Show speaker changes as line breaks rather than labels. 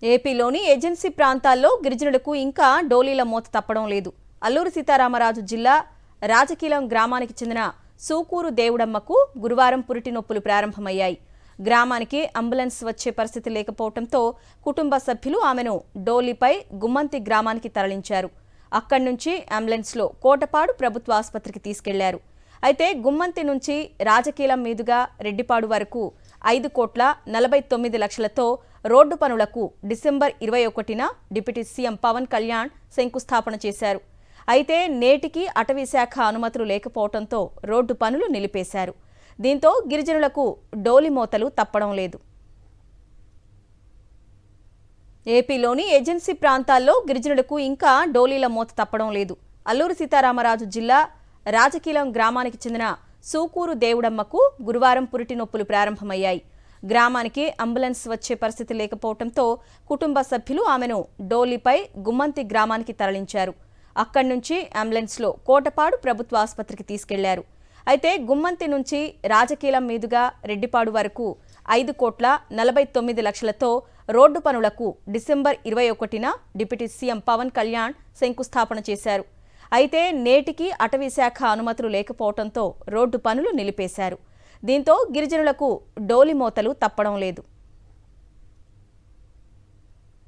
ఏపీలోని ఏజెన్సీ ప్రాంతాల్లో గిరిజనులకు ఇంకా డోలీల మోత తప్పడం లేదు. అల్లూరు సీతారామరాజు జిల్లా రాజకీలం గ్రామానికి చెందిన సూకూరు దేవుడమ్మకు గురువారం పురిటి నొప్పులు ప్రారంభమయ్యాయి. గ్రామానికి అంబులెన్స్ వచ్చే పరిస్థితి లేకపోవడంతో కుటుంబ సభ్యులు ఆమెను డోలీపై గుమ్మంతి గ్రామానికి తరలించారు. అక్కడి నుంచి అంబులెన్స్లో కోటపాడు ప్రభుత్వ ఆసుపత్రికి తీసుకెళ్లారు. అయితే గుమ్మంతి నుంచి రాజకీలం మీదుగా రెడ్డిపాడు వరకు 5,49,00,000తో రోడ్డు పనులకు డిసెంబర్ 21న డిప్యూటీ సీఎం పవన్ కళ్యాణ్ శంకుస్థాపన చేశారు. అయితే నేటికి అటవీశాఖ అనుమతులు లేకపోవడంతో రోడ్డు పనులు నిలిపేశారు. దీంతో గిరిజనులకు డోలి మోతలు తప్పడం లేదు. ఏపీలోని ఏజెన్సీ ప్రాంతాల్లో గిరిజనులకు ఇంకా డోలీల మోత తప్పడం లేదు. అల్లూరు సీతారామరాజు జిల్లా రాజకీలం గ్రామానికి చెందిన సూకూరు దేవుడమ్మకు గురువారం పురిటి నొప్పులు ప్రారంభమయ్యాయి. గ్రామానికి అంబులెన్స్ వచ్చే పరిస్థితి లేకపోవడంతో కుటుంబ సభ్యులు ఆమెను డోలీపై గుమ్మంతి గ్రామానికి తరలించారు. అక్కడి నుంచి అంబులెన్స్లో కోటపాడు ప్రభుత్వ ఆసుపత్రికి తీసుకెళ్లారు. అయితే గుమ్మంతి నుంచి రాజకీలం మీదుగా రెడ్డిపాడు వరకు 5,49,00,000తో రోడ్డు పనులకు డిసెంబర్ 21న డిప్యూటీ సీఎం పవన్ కళ్యాణ్ శంకుస్థాపన చేశారు. అయితే నేటికి అటవీశాఖ అనుమతులు లేకపోవడంతో రోడ్డు పనులు నిలిపేశారు. దీంతో గిరిజనులకు డోలి మోతలు తప్పడం లేదు.